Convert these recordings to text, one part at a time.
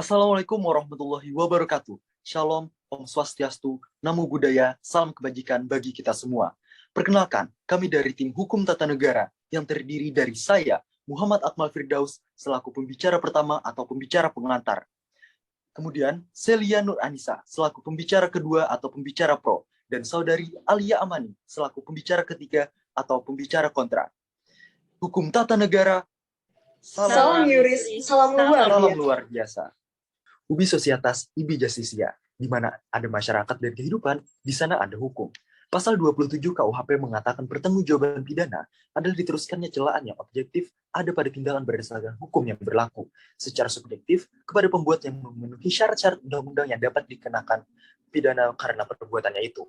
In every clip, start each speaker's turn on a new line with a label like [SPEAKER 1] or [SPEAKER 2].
[SPEAKER 1] Assalamualaikum warahmatullahi wabarakatuh. Shalom, Om Swastiastu, Namo Buddhaya, salam kebajikan bagi kita semua. Perkenalkan, kami dari tim Hukum Tata Negara yang terdiri dari saya, Muhammad Akmal Firdaus, selaku pembicara pertama atau pembicara pengantar. Kemudian, Celia Nur Anissa, selaku pembicara kedua atau pembicara pro. Dan saudari Alia Amani, selaku pembicara ketiga atau pembicara kontra. Hukum Tata Negara,
[SPEAKER 2] Salam Yuris, salam
[SPEAKER 1] luar biasa. Ubi Societas, Ibi Justisia, di mana ada masyarakat dan kehidupan, di sana ada hukum. Pasal 27 KUHP mengatakan pertanggungjawaban pidana adalah diteruskannya celaan yang objektif ada pada tindakan berdasarkan hukum yang berlaku secara subjektif kepada pembuat yang memenuhi syarat-syarat undang-undang yang dapat dikenakan pidana karena perbuatannya itu.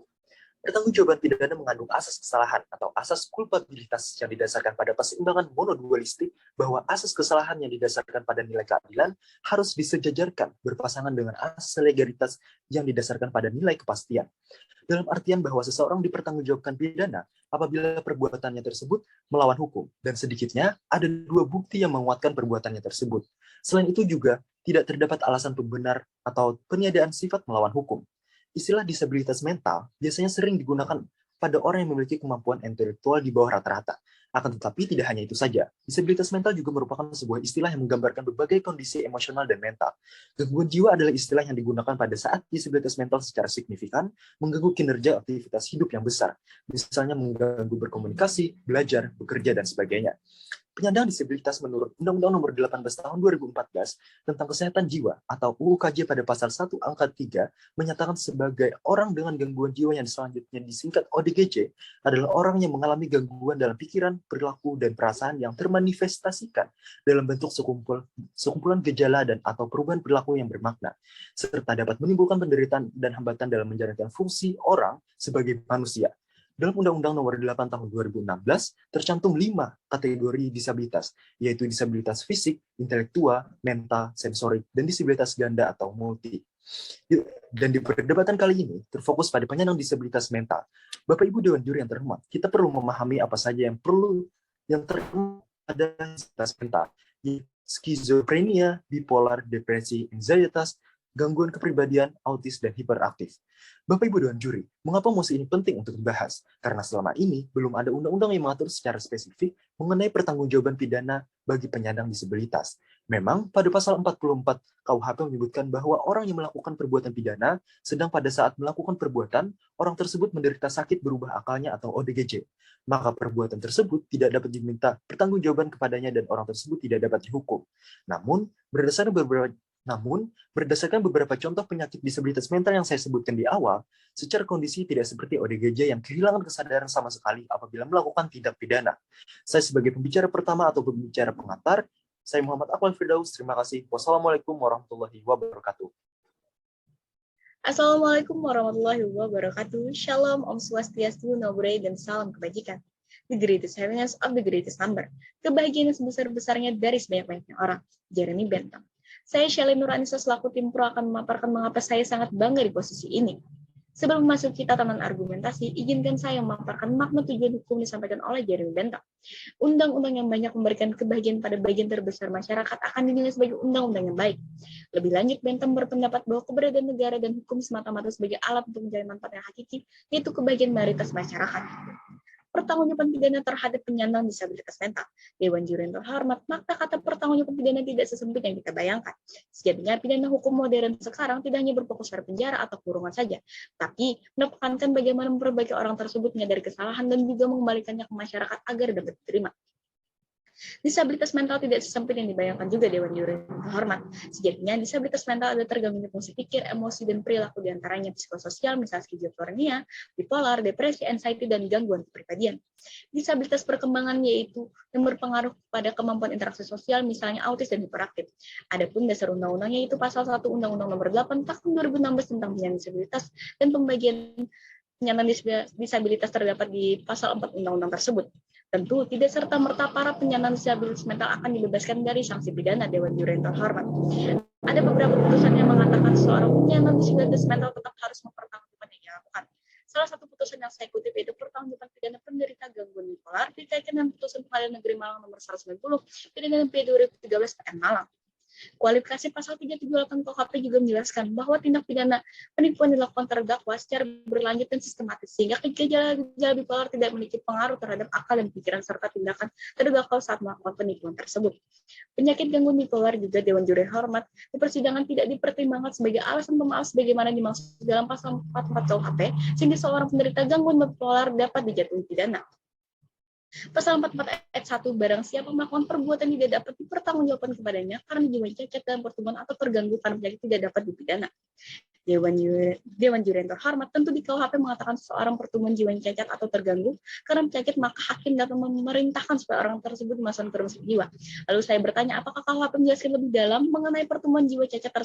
[SPEAKER 1] Pertanggungjawaban pidana mengandung asas kesalahan atau asas kulpabilitas yang didasarkan pada perseimbangan monodualistik bahwa asas kesalahan yang didasarkan pada nilai keadilan harus disejajarkan berpasangan dengan asas legalitas yang didasarkan pada nilai kepastian. Dalam artian bahwa seseorang dipertanggungjawabkan pidana apabila perbuatannya tersebut melawan hukum dan sedikitnya ada dua bukti yang menguatkan perbuatannya tersebut. Selain itu juga tidak terdapat alasan pembenar atau peniadaan sifat melawan hukum. Istilah disabilitas mental biasanya sering digunakan pada orang yang memiliki kemampuan intelektual di bawah rata-rata. Akan tetapi tidak hanya itu saja. Disabilitas mental juga merupakan sebuah istilah yang menggambarkan berbagai kondisi emosional dan mental. Gangguan jiwa adalah istilah yang digunakan pada saat disabilitas mental secara signifikan mengganggu kinerja aktivitas hidup yang besar. Misalnya mengganggu berkomunikasi, belajar, bekerja, dan sebagainya. Penyandang disabilitas menurut Undang-Undang Nomor 18 Tahun 2014 tentang Kesehatan Jiwa atau UU KJ pada pasal 1 angka 3 menyatakan sebagai orang dengan gangguan jiwa yang selanjutnya disingkat ODGJ adalah orang yang mengalami gangguan dalam pikiran, perilaku, dan perasaan yang termanifestasikan dalam bentuk sekumpulan gejala dan atau perubahan perilaku yang bermakna, serta dapat menimbulkan penderitaan dan hambatan dalam menjalankan fungsi orang sebagai manusia. Dalam Undang-Undang Nomor 8 Tahun 2016 tercantum 5 kategori disabilitas, yaitu disabilitas fisik, intelektual, mental, sensorik, dan disabilitas ganda atau multi. Dan di perdebatan kali ini terfokus pada penyandang disabilitas mental. Bapak Ibu Dewan Juri yang terhormat, kita perlu memahami apa saja yang terkait pada disabilitas mental, yaitu skizofrenia, bipolar, depresi, anxietas, gangguan kepribadian, autis, dan hiperaktif. Bapak Ibu Dewan Juri, mengapa mosi ini penting untuk dibahas? Karena selama ini belum ada undang-undang yang mengatur secara spesifik mengenai pertanggungjawaban pidana bagi penyandang disabilitas. Memang pada pasal 44 KUHP menyebutkan bahwa orang yang melakukan perbuatan pidana sedang pada saat melakukan perbuatan, orang tersebut menderita sakit berubah akalnya atau ODGJ. Maka perbuatan tersebut tidak dapat diminta pertanggungjawaban kepadanya dan orang tersebut tidak dapat dihukum. Namun, berdasarkan beberapa contoh penyakit disabilitas mental yang saya sebutkan di awal, secara kondisi tidak seperti ODGJ yang kehilangan kesadaran sama sekali apabila melakukan tindak pidana. Saya sebagai pembicara pertama atau pembicara pengantar, saya Muhammad Akmal Firdaus. Terima kasih. Wassalamualaikum warahmatullahi wabarakatuh.
[SPEAKER 2] Assalamualaikum warahmatullahi wabarakatuh. Shalom, Om Swastiastu, Namo Buddhaya, dan salam kebajikan. The greatest happiness of the greatest number. Kebahagiaan yang sebesar-besarnya dari sebanyak-banyaknya orang. Jeremy Bentham. Saya Celia Nur Anissa selaku tim pro akan memaparkan mengapa saya sangat bangga di posisi ini. Sebelum memasuki tatanan argumentasi, izinkan saya memaparkan makna tujuan hukum disampaikan oleh Jeremy Bentham. Undang-undang yang banyak memberikan kebahagiaan pada bagian terbesar masyarakat akan dinilai sebagai undang-undang yang baik. Lebih lanjut, Bentham berpendapat bahwa keberadaan negara dan hukum semata-mata sebagai alat untuk mencari manfaat yang hakiki, yaitu kebahagiaan mayoritas masyarakat. Pertanggungjawaban pidana terhadap penyandang disabilitas mental. Dewan Juri yang terhormat, maka kata pertanggungjawaban pidana tidak sesempit yang kita bayangkan. Sejatinya pidana hukum modern sekarang tidak hanya berfokus pada penjara atau kurungan saja, tapi menekankan bagaimana memperbaiki orang tersebut menyadari kesalahan dan juga mengembalikannya ke masyarakat agar dapat diterima. Disabilitas mental tidak sesempit yang dibayangkan juga Dewan Juri yang terhormat. Sejatinya, disabilitas mental ada terganggunya fungsi pikir, emosi, dan perilaku diantaranya psikososial, misalnya skizofrenia, bipolar, depresi, anxiety, dan gangguan kepribadian. Disabilitas perkembangan yaitu yang berpengaruh pada kemampuan interaksi sosial, misalnya autis dan hiperaktif. Adapun dasar undang-undangnya itu pasal 1 Undang-Undang Nomor 8 Tahun 2016 tentang penyandang disabilitas dan pembagian penyandang disabilitas terdapat di pasal 4 undang-undang tersebut. Tentu tidak serta-merta para penyandang disabilitas mental akan dibebaskan dari sanksi pidana Dewan Juri yang terhormat. Ada beberapa putusan yang mengatakan seorang penyandang disabilitas mental tetap harus mempertanggungjawabkan yang dia lakukan. Salah satu putusan yang saya kutip yaitu pertanggungjawaban pidana penderita gangguan bipolar dikaitkan dengan putusan Pengadilan Negeri Malang nomor 190 pidana P 2013 PN Malang. Kualifikasi pasal 378 KUHP juga menjelaskan bahwa tindak pidana penipuan dilakukan terdakwa secara berlanjut dan sistematis, sehingga gejala-gejala bipolar tidak memiliki pengaruh terhadap akal dan pikiran serta tindakan terdakwa saat melakukan penipuan tersebut. Penyakit gangguan bipolar juga Dewan Juri Hormat di persidangan tidak dipertimbangkan sebagai alasan pemaaf sebagaimana dimaksud dalam pasal 44 KUHP, sehingga seorang penderita gangguan bipolar dapat dijatuhi pidana. Pasal 44 ayat 1, barang siapa melakukan perbuatan tidak dapat dipertanggungjawabkan kepadanya karena jiwa cacat dalam pertumbuhan atau terganggu karena penyakit tidak dapat dipidana. Dewan Juri yang terhormat, tentu di KUHP mengatakan seorang pertumbuhan jiwa yang cacat atau terganggu karena penyakit, maka hakim dapat memerintahkan supaya orang tersebut dimasukkan ke rumah sakit jiwa. Lalu saya bertanya, apakah KUHP menjelaskan lebih dalam mengenai pertumbuhan jiwa cacat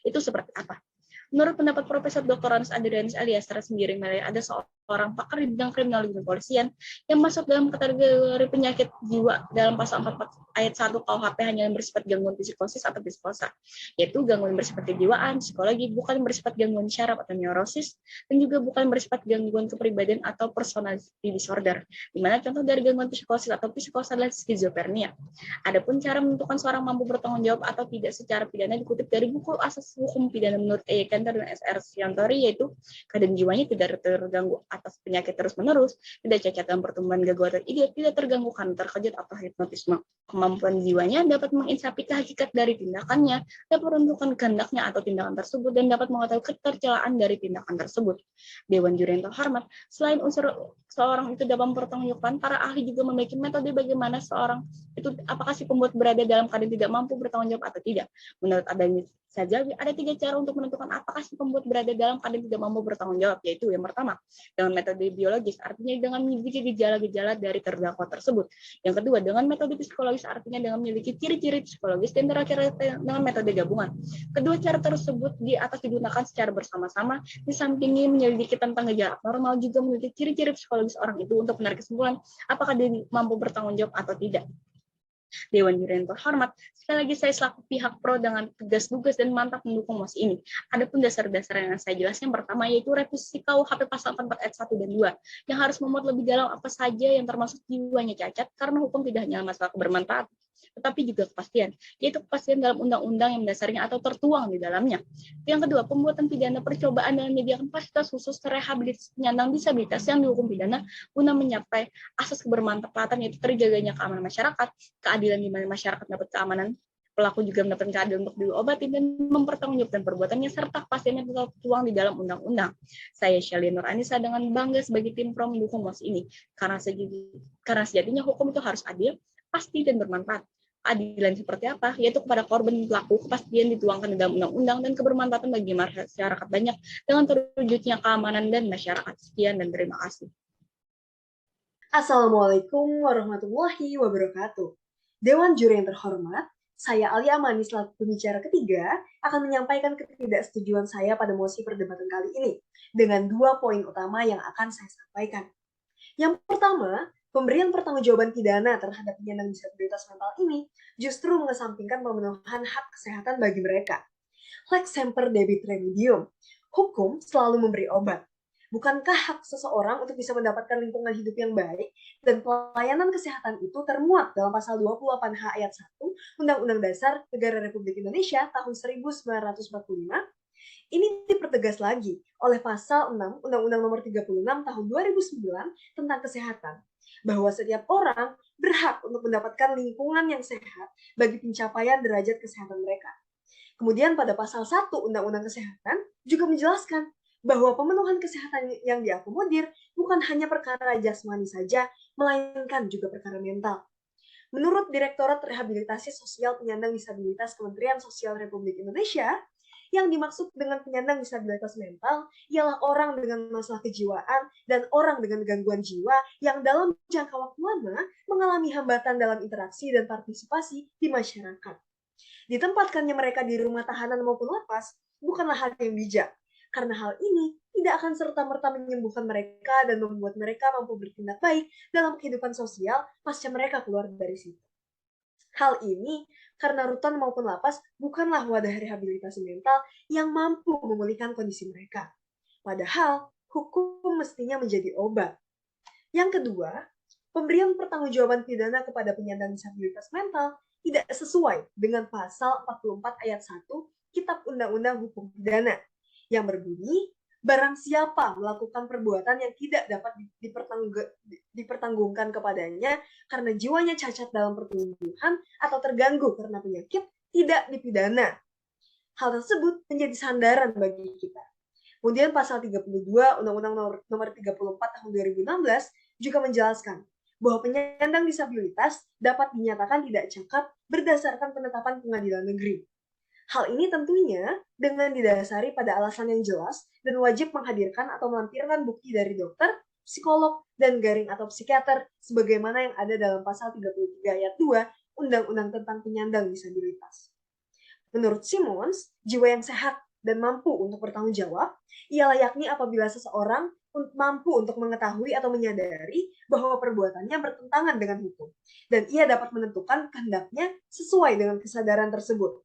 [SPEAKER 2] itu seperti apa? Menurut pendapat Profesor Dr. Anas Adrianus alias sendiri, ada seorang pakar di bidang kriminologi dan kepolisian yang masuk dalam kategori penyakit jiwa dalam pasal 44 ayat 1 KUHP hanya yang bersifat gangguan psikosis atau psikosa, yaitu gangguan bersifat kejiwaan, psikologi, bukan bersifat gangguan syaraf atau neurosis, dan juga bukan bersifat gangguan kepribadian atau personality disorder, di mana contoh dari gangguan psikosis atau psikosa adalah skizofrenia. Adapun cara menentukan seorang mampu bertanggung jawab atau tidak secara pidana dikutip dari buku Asas Hukum Pidana menurut E. Kanter dan S.R. Siantori, yaitu keadaan jiwanya tidak terganggu atas penyakit terus-menerus, tidak cacat dalam pertumbuhan gangguan ide, tidak terganggu karena terkejut atau hipnotisme. Kemampuan jiwanya dapat menginsapi hakikat dari tindakannya, dapat menentukan kehendaknya atau tindakan tersebut, dan dapat mengetahui ketercelaan dari tindakan tersebut. Dewan Juri yang terhormat, selain unsur seorang itu dapat mempertanggungjawabkan, para ahli juga memiliki metode bagaimana seorang itu apakah si pembuat berada dalam keadaan tidak mampu bertanggung jawab atau tidak. Menurut adanya saja ada 3 cara untuk menentukan apakah si pembuat berada dalam keadaan tidak mampu bertanggung jawab, yaitu yang pertama dengan metode biologis, artinya dengan memiliki gejala-gejala dari terdakwa tersebut. Yang kedua dengan metode psikologis, artinya dengan memiliki ciri-ciri psikologis, dan terakhir dengan metode gabungan. Kedua cara tersebut di atas digunakan secara bersama-sama, disampingi menyelidiki tentang gejala abnormal juga memiliki ciri-ciri psikologis orang itu untuk menarik kesimpulan apakah dia mampu bertanggung jawab atau tidak. Dewan Juri yang terhormat, sekali lagi saya selaku pihak pro dengan tegas, lugas, dan mantap mendukung mosi ini. Adapun dasar-dasar yang saya jelaskan, yang pertama yaitu revisi KUHP pasal 44 ayat 1 dan 2 yang harus memuat lebih dalam apa saja yang termasuk jiwanya cacat, karena hukum tidak hanya masalah kebermanfaatan, tetapi juga kepastian, yaitu kepastian dalam undang-undang yang mendasarnya atau tertuang di dalamnya. Yang kedua, pembuatan pidana percobaan dan menyediakan fasilitas khusus rehabilitasi penyandang disabilitas yang dihukum pidana guna mencapai asas kebermanfaatan, yaitu terjaganya keamanan masyarakat, keadilan di mana masyarakat dapat keamanan, pelaku juga mendapatkan keadilan untuk diobati dan mempertanggungjawabkan perbuatannya, serta kepastiannya tertuang di dalam undang-undang. Saya Shelly Nur Anissa dengan bangga sebagai tim pro mendukung MOS ini, karena sejatinya hukum itu harus adil, pasti, dan bermanfaat. Keadilan seperti apa? Yaitu kepada korban pelaku, kepastian dituangkan di dalam undang-undang, dan kebermanfaatan bagi masyarakat banyak dengan terwujudnya keamanan dan masyarakat. Sekian dan terima kasih.
[SPEAKER 3] Assalamualaikum warahmatullahi wabarakatuh. Dewan Juri yang terhormat, saya Alia Amani selaku pembicara ketiga akan menyampaikan ketidaksetujuan saya pada mosi perdebatan kali ini dengan 2 poin utama yang akan saya sampaikan. Yang pertama, pemberian pertanggungjawaban pidana terhadap penyandang disabilitas mental ini justru mengesampingkan pemenuhan hak kesehatan bagi mereka. Lex semper debit remedium. Hukum selalu memberi obat. Bukankah hak seseorang untuk bisa mendapatkan lingkungan hidup yang baik dan pelayanan kesehatan itu termuat dalam pasal 28H ayat 1 Undang-Undang Dasar Negara Republik Indonesia tahun 1945? Ini dipertegas lagi oleh pasal 6 Undang-Undang Nomor 36 tahun 2009 tentang kesehatan, bahwa setiap orang berhak untuk mendapatkan lingkungan yang sehat bagi pencapaian derajat kesehatan mereka. Kemudian pada pasal 1 Undang-Undang Kesehatan juga menjelaskan bahwa pemenuhan kesehatan yang diakomodir bukan hanya perkara jasmani saja, melainkan juga perkara mental. Menurut Direktorat Rehabilitasi Sosial Penyandang Disabilitas Kementerian Sosial Republik Indonesia, yang dimaksud dengan penyandang disabilitas mental ialah orang dengan masalah kejiwaan dan orang dengan gangguan jiwa yang dalam jangka waktu lama mengalami hambatan dalam interaksi dan partisipasi di masyarakat. Ditempatkannya mereka di rumah tahanan maupun lapas bukanlah hal yang bijak, karena hal ini tidak akan serta-merta menyembuhkan mereka dan membuat mereka mampu bertindak baik dalam kehidupan sosial pasca mereka keluar dari situ. Hal ini karena rutan maupun lapas bukanlah wadah rehabilitasi mental yang mampu memulihkan kondisi mereka. Padahal, hukum mestinya menjadi obat. Yang kedua, pemberian pertanggungjawaban pidana kepada penyandang disabilitas mental tidak sesuai dengan pasal 44 ayat 1 Kitab Undang-Undang Hukum Pidana yang berbunyi, barang siapa melakukan perbuatan yang tidak dapat dipertanggungkan kepadanya karena jiwanya cacat dalam pertumbuhan atau terganggu karena penyakit, tidak dipidana. Hal tersebut menjadi sandaran bagi kita. Kemudian pasal 32 Undang-Undang nomor 34 tahun 2016 juga menjelaskan bahwa penyandang disabilitas dapat dinyatakan tidak cacat berdasarkan penetapan pengadilan negeri. Hal ini tentunya dengan didasari pada alasan yang jelas dan wajib menghadirkan atau melampirkan bukti dari dokter, psikolog, dan garing atau psikiater sebagaimana yang ada dalam pasal 33 ayat 2 Undang-Undang tentang penyandang disabilitas. Menurut Simmons, jiwa yang sehat dan mampu untuk bertanggung jawab ialah yakni apabila seseorang mampu untuk mengetahui atau menyadari bahwa perbuatannya bertentangan dengan hukum dan ia dapat menentukan kehendaknya sesuai dengan kesadaran tersebut.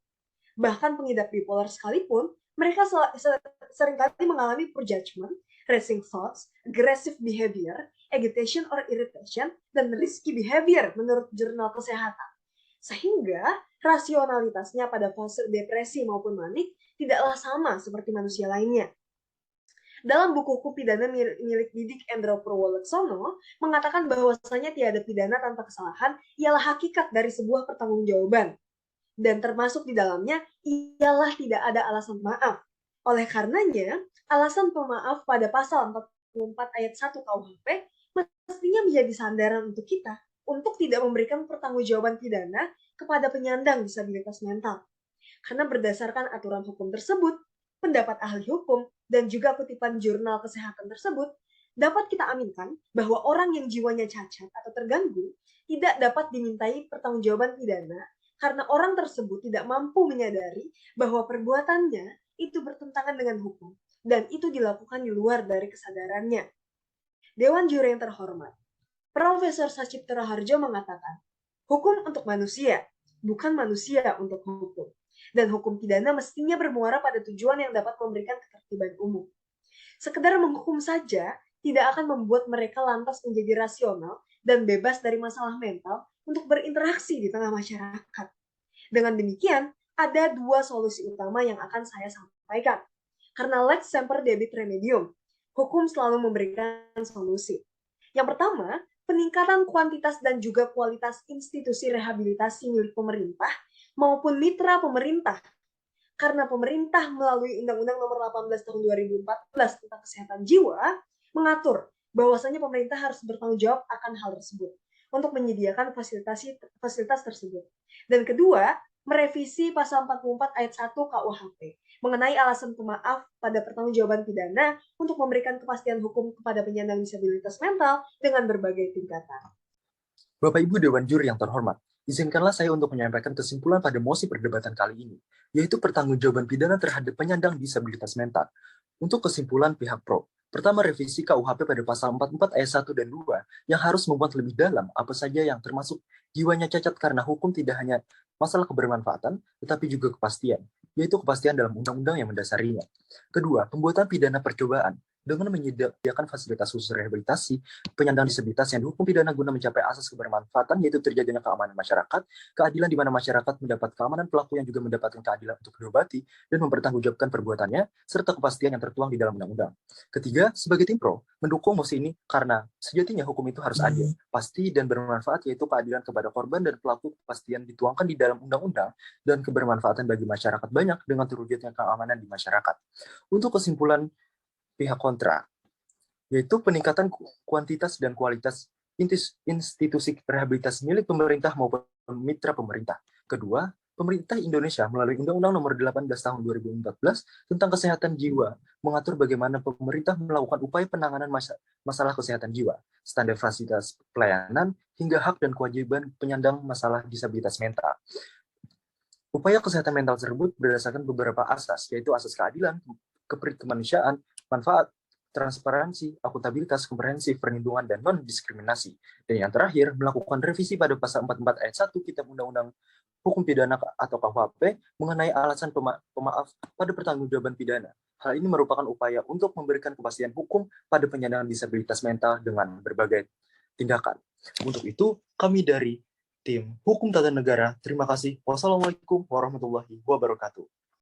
[SPEAKER 3] Bahkan pengidap bipolar sekalipun, mereka seringkali mengalami poor judgment, racing thoughts, aggressive behavior, agitation or irritation, dan risky behavior menurut jurnal kesehatan. Sehingga rasionalitasnya pada fase depresi maupun manik tidaklah sama seperti manusia lainnya. Dalam buku pidana milik Didik Endro Purwoleksono mengatakan bahwasanya tiada pidana tanpa kesalahan ialah hakikat dari sebuah pertanggungjawaban. Dan termasuk di dalamnya ialah tidak ada alasan maaf. Oleh karenanya, alasan pemaaf pada pasal 44 ayat 1 KUHP mestinya menjadi sandaran untuk kita untuk tidak memberikan pertanggungjawaban pidana kepada penyandang disabilitas mental. Karena berdasarkan aturan hukum tersebut, pendapat ahli hukum, dan juga kutipan jurnal kesehatan tersebut, dapat kita aminkan bahwa orang yang jiwanya cacat atau terganggu tidak dapat dimintai pertanggungjawaban pidana karena orang tersebut tidak mampu menyadari bahwa perbuatannya itu bertentangan dengan hukum dan itu dilakukan di luar dari kesadarannya. Dewan Juri yang terhormat, Profesor Sacipto Raharjo mengatakan, hukum untuk manusia, bukan manusia untuk hukum. Dan hukum pidana mestinya bermuara pada tujuan yang dapat memberikan ketertiban umum. Sekedar menghukum saja tidak akan membuat mereka lantas menjadi rasional dan bebas dari masalah mental untuk berinteraksi di tengah masyarakat. Dengan demikian, ada dua solusi utama yang akan saya sampaikan. Karena lex semper debit remedium, hukum selalu memberikan solusi. Yang pertama, peningkatan kuantitas dan juga kualitas institusi rehabilitasi milik pemerintah maupun mitra pemerintah. Karena pemerintah melalui Undang-Undang Nomor 18 Tahun 2014 tentang Kesehatan Jiwa mengatur bahwasanya pemerintah harus bertanggung jawab akan hal tersebut untuk menyediakan fasilitas tersebut. Dan kedua, merevisi pasal 44 ayat 1 KUHP mengenai alasan pemaaf pada pertanggungjawaban pidana untuk memberikan kepastian hukum kepada penyandang disabilitas mental dengan berbagai tingkatan.
[SPEAKER 1] Bapak Ibu Dewan Juri yang terhormat, izinkanlah saya untuk menyampaikan kesimpulan pada mosi perdebatan kali ini, yaitu pertanggungjawaban pidana terhadap penyandang disabilitas mental. Untuk kesimpulan pihak pro, pertama revisi KUHP pada pasal 44 ayat 1 dan 2 yang harus membuat lebih dalam apa saja yang termasuk jiwanya cacat karena hukum tidak hanya masalah kebermanfaatan, tetapi juga kepastian, yaitu kepastian dalam undang-undang yang mendasarinya. Kedua, pembuatan pidana percobaan dengan menyediakan fasilitas khusus rehabilitasi penyandang disabilitas yang dihukum pidana guna mencapai asas kebermanfaatan, yaitu terjadinya keamanan masyarakat, keadilan di mana masyarakat mendapat keamanan, pelaku yang juga mendapatkan keadilan untuk diobati dan mempertanggungjawabkan perbuatannya, serta kepastian yang tertuang di dalam undang-undang. Ketiga, sebagai tim pro, mendukung mosi ini karena sejatinya hukum itu harus adil, pasti dan bermanfaat, yaitu keadilan kepada korban dan pelaku, kepastian dituangkan di dalam undang-undang, dan kebermanfaatan bagi masyarakat banyak dengan terwujudnya keamanan di masyarakat. Untuk kesimpulan pihak kontra, yaitu peningkatan kuantitas dan kualitas institusi rehabilitasi milik pemerintah maupun mitra pemerintah. Kedua, pemerintah Indonesia melalui Undang-Undang Nomor 18 Tahun 2014 tentang Kesehatan Jiwa mengatur bagaimana pemerintah melakukan upaya penanganan masalah kesehatan jiwa, standar fasilitas pelayanan, hingga hak dan kewajiban penyandang masalah disabilitas mental. Upaya kesehatan mental tersebut berdasarkan beberapa asas, yaitu asas keadilan, kemanusiaan, manfaat, transparansi, akuntabilitas, komprehensif, perlindungan, dan non-diskriminasi. Dan yang terakhir, melakukan revisi pada pasal 44 ayat 1 Kitab Undang-Undang Hukum Pidana atau KUHP mengenai alasan pemaaf pada pertanggungjawaban pidana. Hal ini merupakan upaya untuk memberikan kepastian hukum pada penyandang disabilitas mental dengan berbagai tindakan. Untuk itu, kami dari Tim Hukum Tata Negara, terima kasih. Wassalamualaikum warahmatullahi wabarakatuh.